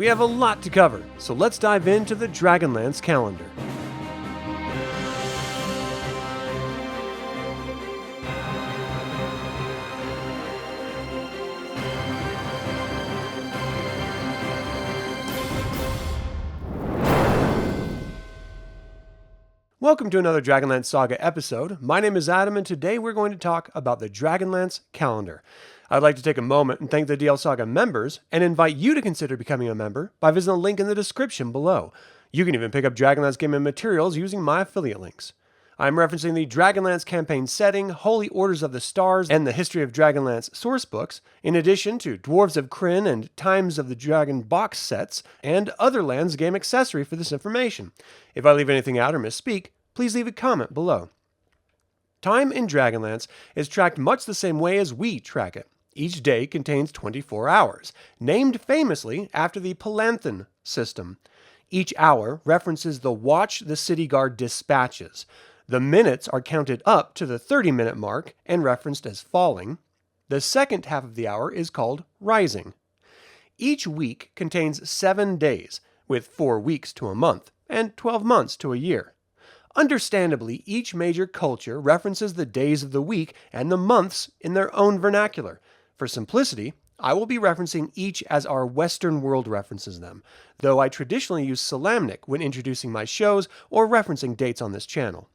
We have a lot to cover, so let's dive into the Dragonlance Calendar. Welcome to another Dragonlance Saga episode. My name is Adam, and today we're going to talk about the Dragonlance Calendar. I'd like to take a moment and thank the DL Saga members, and invite you to consider becoming a member by visiting the link in the description below. You can even pick up Dragonlance gaming materials using my affiliate links. I'm referencing the Dragonlance campaign setting, Holy Orders of the Stars, and the History of Dragonlance sourcebooks, in addition to Dwarves of Krynn and Times of the Dragon box sets, and other lands game accessory for this information. If I leave anything out or misspeak, please leave a comment below. Time in Dragonlance is tracked much the same way as we track it. Each day contains 24 hours, named famously after the Palanthan system. Each hour references the watch the city guard dispatches. The minutes are counted up to the 30-minute mark and referenced as falling. The second half of the hour is called rising. Each week contains 7 days, with 4 weeks to a month, and 12 months to a year. Understandably, each major culture references the days of the week and the months in their own vernacular. For simplicity, I will be referencing each as our Western world references them, though I traditionally use Solamnic when introducing my shows or referencing dates on this channel.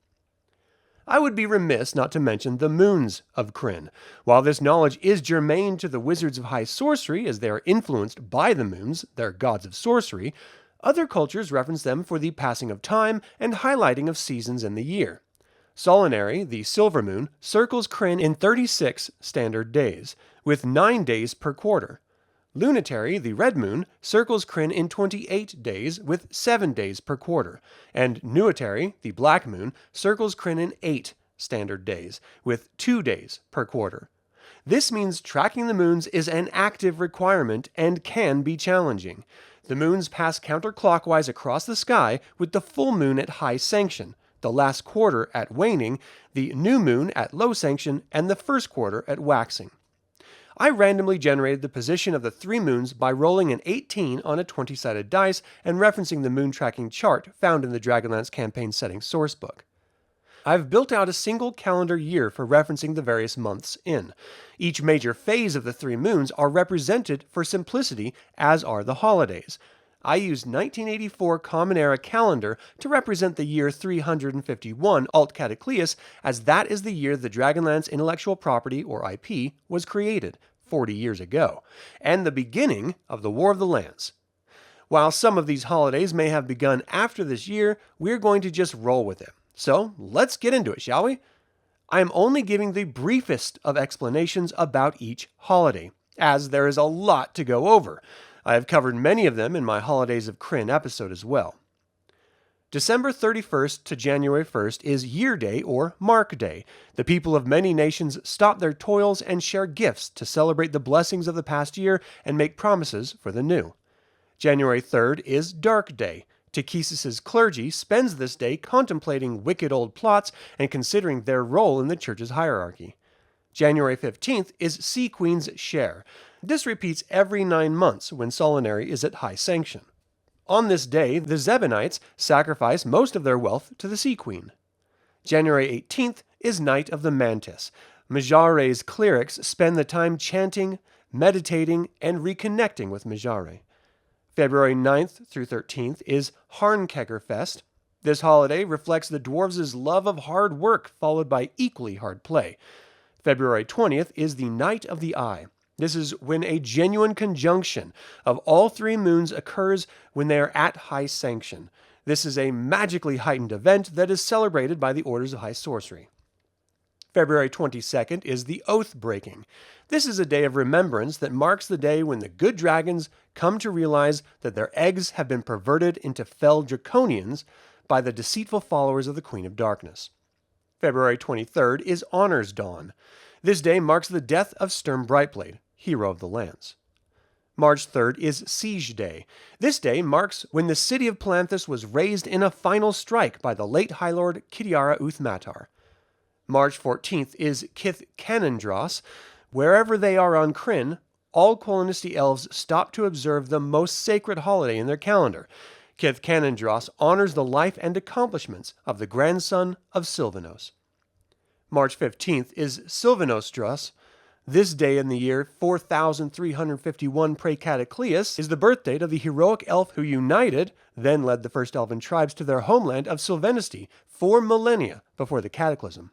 I would be remiss not to mention the moons of Krynn. While this knowledge is germane to the wizards of high sorcery, as they are influenced by the moons, their gods of sorcery, other cultures reference them for the passing of time and highlighting of seasons in the year. Solanary, the silver moon, circles Krynn in 36 standard days, with 9 days per quarter. Lunitary, the red moon, circles Krynn in 28 days, with 7 days per quarter. And Nuitary, the black moon, circles Krynn in 8 standard days, with 2 days per quarter. This means tracking the moons is an active requirement and can be challenging. The moons pass counterclockwise across the sky with the full moon at high sanction, the last quarter at waning, the new moon at low sanction, and the first quarter at waxing. I randomly generated the position of the 3 moons by rolling an 18 on a 20-sided dice and referencing the moon tracking chart found in the Dragonlance campaign settings sourcebook. I've built out a single calendar year for referencing the various months in. Each major phase of the 3 moons are represented for simplicity, as are the holidays. I used 1984 Common Era calendar to represent the year 351 Alt Cataclysm, as that is the year the Dragonlance intellectual property, or IP, was created, 40 years ago, and the beginning of the War of the Lands. While some of these holidays may have begun after this year, we're going to just roll with it. So let's get into it, shall we? I am only giving the briefest of explanations about each holiday, as there is a lot to go over. I have covered many of them in my Holidays of Krynn episode as well. December 31st to January 1st is Year Day or Mark Day. The people of many nations stop their toils and share gifts to celebrate the blessings of the past year and make promises for the new. January 3rd is Dark Day. Tychesis' clergy spends this day contemplating wicked old plots and considering their role in the church's hierarchy. January 15th is Sea Queen's Share. This repeats every 9 months when Solanary is at high sanction. On this day, the Zebanites sacrifice most of their wealth to the Sea Queen. January 18th is Night of the Mantis. Majare's clerics spend the time chanting, meditating, and reconnecting with Majare. February 9th through 13th is Harnkeggerfest. This holiday reflects the dwarves' love of hard work followed by equally hard play. February 20th is the Night of the Eye. This is when a genuine conjunction of all 3 moons occurs when they are at high sanction. This is a magically heightened event that is celebrated by the Orders of High Sorcery. February 22nd is the Oath Breaking. This is a day of remembrance that marks the day when the good dragons come to realize that their eggs have been perverted into fell draconians by the deceitful followers of the Queen of Darkness. February 23rd is Honor's Dawn. This day marks the death of Sturm Brightblade, hero of the Lance. March 3rd is Siege Day. This day marks when the city of Palanthas was razed in a final strike by the late High Lord Kitiara Uthmatar. March 14th is Kith Canondros. Wherever they are on Krynn, all Quolinisty elves stop to observe the most sacred holiday in their calendar. Kith honors the life and accomplishments of the grandson of Sylvanos. March 15th is Sylvanos. This day in the year 4351 pre-Cataclysm is the birth date of the heroic elf who united, then led the first elven tribes to their homeland of Sylvanosti 4 millennia before the Cataclysm.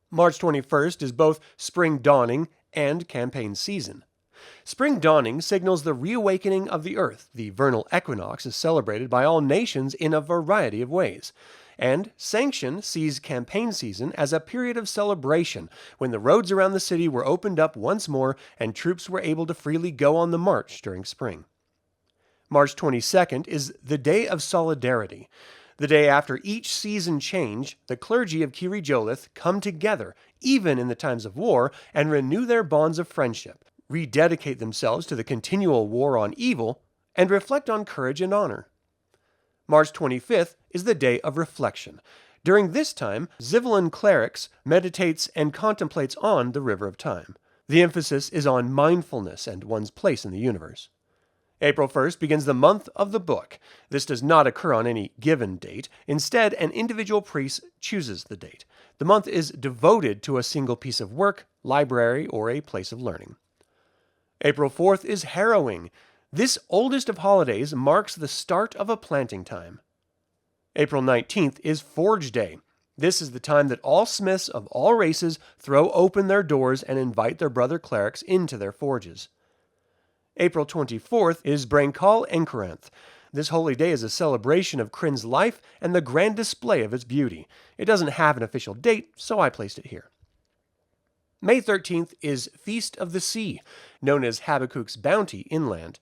March 21st is both spring dawning and campaign season. Spring dawning signals the reawakening of the earth. The vernal equinox is celebrated by all nations in a variety of ways. And Sanction sees campaign season as a period of celebration, when the roads around the city were opened up once more and troops were able to freely go on the march during spring. March 22nd is the Day of Solidarity. The day after each season change, the clergy of Kiri Jolith come together, even in the times of war, and renew their bonds of friendship, rededicate themselves to the continual war on evil, and reflect on courage and honor. March 25th is the Day of Reflection. During this time, Xivilan clerics meditates and contemplates on the River of Time. The emphasis is on mindfulness and one's place in the universe. April 1st begins the month of the book. This does not occur on any given date. Instead, an individual priest chooses the date. The month is devoted to a single piece of work, library, or a place of learning. April 4th is harrowing. This oldest of holidays marks the start of a planting time. April 19th is Forge Day. This is the time that all smiths of all races throw open their doors and invite their brother clerics into their forges. April 24th is Braincal Encoranth. This holy day is a celebration of Krynn's life and the grand display of its beauty. It doesn't have an official date, so I placed it here. May 13th is Feast of the Sea, known as Habakkuk's Bounty inland.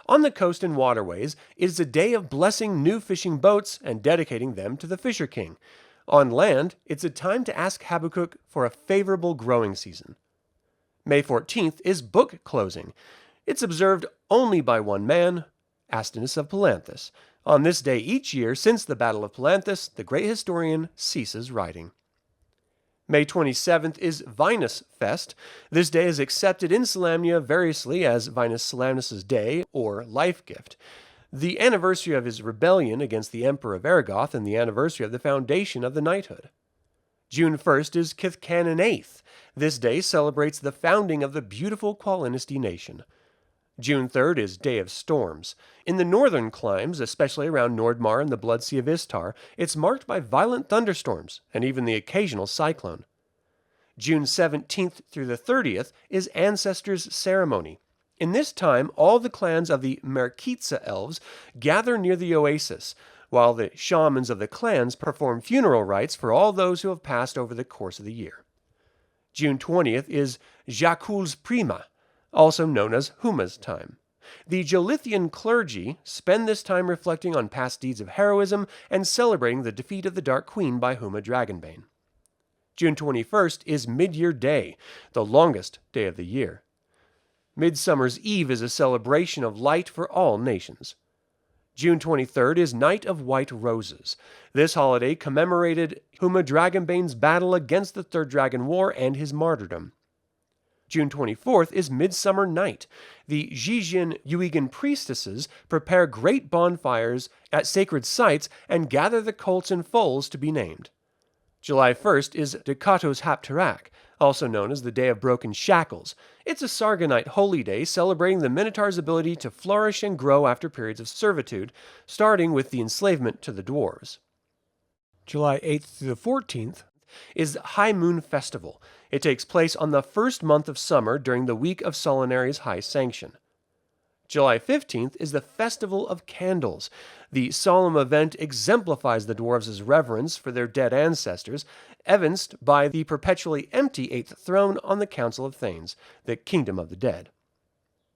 On the coast and waterways, it is a day of blessing new fishing boats and dedicating them to the Fisher King. On land, it's a time to ask Habakkuk for a favorable growing season. May 14th is Book Closing. It's observed only by one man, Astinus of Palanthas. On this day each year since the Battle of Palanthas, the great historian ceases writing. May 27th is Vinus Fest. This day is accepted in Solamnia variously as Vinus Solamnus' Day or Life Gift. The anniversary of his rebellion against the Emperor of Aragoth and the anniversary of the foundation of the knighthood. June 1st is Kithcanon 8th. This day celebrates the founding of the beautiful Quolinisty nation. June 3rd is Day of Storms. In the northern climes, especially around Nordmar and the Blood Sea of Istar, it's marked by violent thunderstorms and even the occasional cyclone. June 17th through the 30th is Ancestors' Ceremony. In this time, all the clans of the Merkitsa elves gather near the oasis, while the shamans of the clans perform funeral rites for all those who have passed over the course of the year. June 20th is Jakul's Prima, also known as Huma's time. The Jolithian clergy spend this time reflecting on past deeds of heroism and celebrating the defeat of the Dark Queen by Huma Dragonbane. June 21st is Midyear Day, the longest day of the year. Midsummer's Eve is a celebration of light for all nations. June 23rd is Night of White Roses. This holiday commemorated Huma Dragonbane's battle against the Third Dragon War and his martyrdom. June 24th is Midsummer Night. The Zhejian Yuigan priestesses prepare great bonfires at sacred sites and gather the colts and foals to be named. July 1st is Dekatos Haptarak, also known as the Day of Broken Shackles. It's a Sargonite holy day celebrating the Minotaur's ability to flourish and grow after periods of servitude, starting with the enslavement to the dwarves. July 8th through the 14th is High Moon Festival. It takes place on the first month of summer during the week of Solinari's high sanction. July 15th is the Festival of Candles. The solemn event exemplifies the dwarves' reverence for their dead ancestors, evinced by the perpetually empty eighth throne on the Council of Thanes, the kingdom of the dead.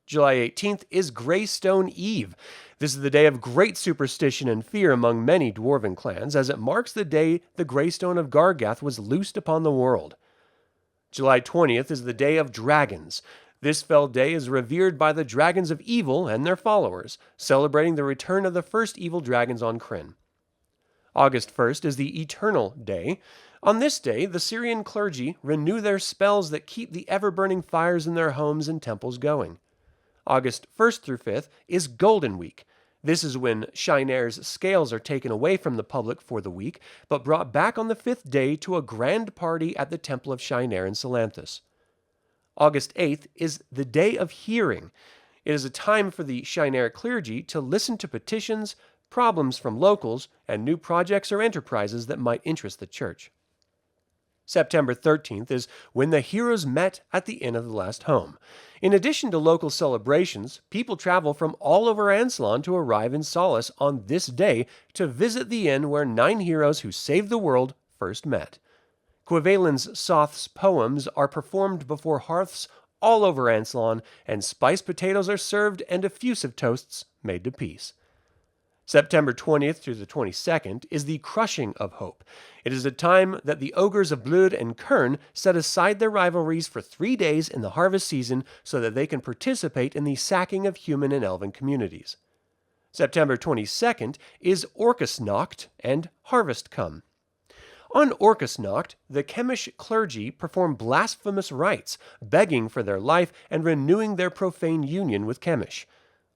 July 18th is Greystone Eve. This is the day of great superstition and fear among many dwarven clans, as it marks the day the Greystone of Gargath was loosed upon the world. July 20th is the Day of Dragons. This fell day is revered by the dragons of evil and their followers, celebrating the return of the first evil dragons on Krynn. August 1st is the Eternal Day. On this day, the Syrian clergy renew their spells that keep the ever-burning fires in their homes and temples going. August 1st through 5th is Golden Week. This is when Shiner's scales are taken away from the public for the week, but brought back on the 5th day to a grand party at the Temple of Shiner in Salanthus. August 8th is the Day of Hearing. It is a time for the Shiner clergy to listen to petitions, problems from locals, and new projects or enterprises that might interest the church. September 13th is when the heroes met at the Inn of the Last Home. In addition to local celebrations, people travel from all over Anslon to arrive in Solace on this day to visit the inn where 9 heroes who saved the world first met. Quevelin's Soth's poems are performed before hearths all over Anslon, and spiced potatoes are served and effusive toasts made to peace. September 20th through the 22nd is the Crushing of Hope. It is a time that the ogres of Blud and Krynn set aside their rivalries for 3 days in the harvest season so that they can participate in the sacking of human and elven communities. September 22nd is Orcusnacht and Harvest Come. On Orcusnacht, the Chemish clergy perform blasphemous rites, begging for their life and renewing their profane union with Chemish.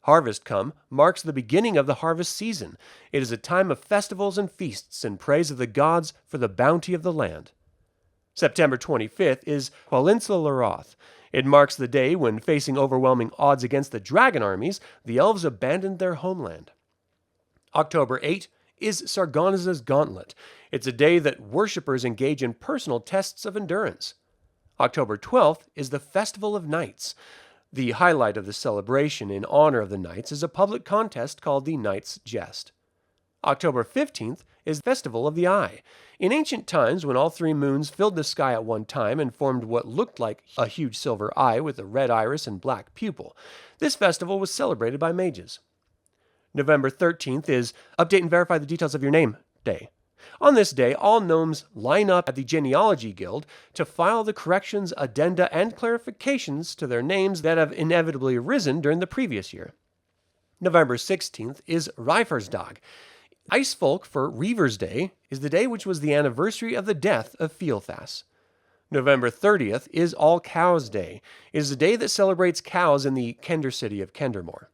Harvest Come marks the beginning of the harvest season. It is a time of festivals and feasts in praise of the gods for the bounty of the land. September 25th is Qualinsla It marks the day when, facing overwhelming odds against the dragon armies, the elves abandoned their homeland. October 8th is Sargonza's Gauntlet. It's a day that worshippers engage in personal tests of endurance. October 12th is the Festival of Knights. The highlight of the celebration in honor of the knights is a public contest called the Knight's Jest. October 15th is Festival of the Eye. In ancient times, when all 3 moons filled the sky at one time and formed what looked like a huge silver eye with a red iris and black pupil, this festival was celebrated by mages. November 13th is Update and Verify the Details of Your Name Day. On this day, all gnomes line up at the Genealogy Guild to file the corrections, addenda, and clarifications to their names that have inevitably arisen during the previous year. November 16th is Reifersdag. Ice Folk for Reaver's Day is the day which was the anniversary of the death of Fealthas. November 30th is All Cows Day. It is a day that celebrates cows in the Kender city of Kendermore.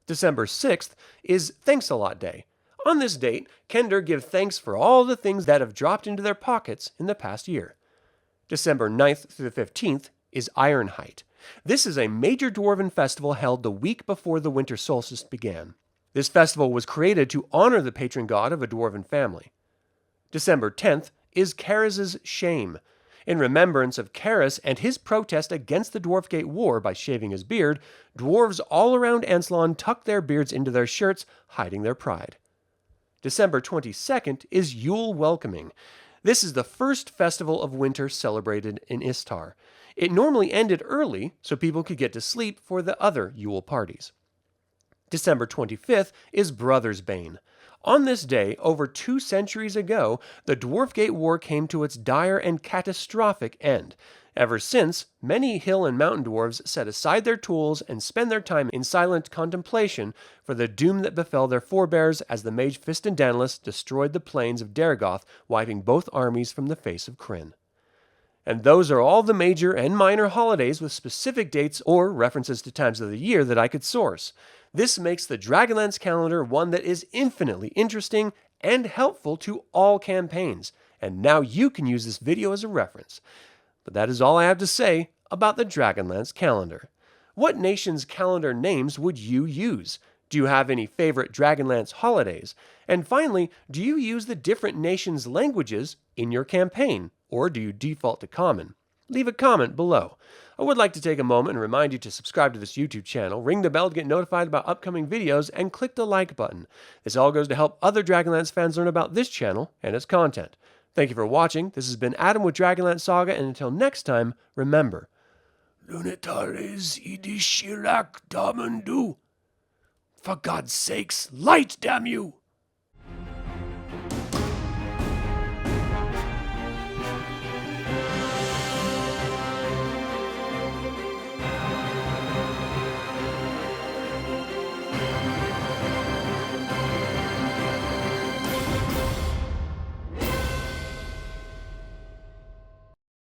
December 6th is Thanks-a-Lot Day. On this date, Kender give thanks for all the things that have dropped into their pockets in the past year. December 9th through the 15th is Ironheight. This is a major dwarven festival held the week before the winter solstice began. This festival was created to honor the patron god of a dwarven family. December 10th is Karaz's Shame. In remembrance of Karaz and his protest against the Dwarfgate War by shaving his beard, dwarves all around Anslon tuck their beards into their shirts, hiding their pride. December 22nd is Yule Welcoming. This is the first festival of winter celebrated in Istar. It normally ended early so people could get to sleep for the other Yule parties. December 25th is Brother's Bane. On this day, over 2 centuries ago, the Dwarfgate War came to its dire and catastrophic end. Ever since, many hill and mountain dwarves set aside their tools and spend their time in silent contemplation for the doom that befell their forebears as the mage Fistandanlus destroyed the plains of Dargoth, wiping both armies from the face of Krynn. And those are all the major and minor holidays with specific dates or references to times of the year that I could source. This makes the Dragonlance Calendar one that is infinitely interesting and helpful to all campaigns, and now you can use this video as a reference. But that is all I have to say about the Dragonlance Calendar. What nation's calendar names would you use? Do you have any favorite Dragonlance holidays? And finally, do you use the different nations' languages in your campaign, or do you default to common? Leave a comment below. I would like to take a moment and remind you to subscribe to this YouTube channel, ring the bell to get notified about upcoming videos, and click the like button. This all goes to help other Dragonlance fans learn about this channel and its content. Thank you for watching. This has been Adam with Dragonlance Saga, and until next time, remember, Lunitares idishilak damandu. For God's sakes, light, damn you!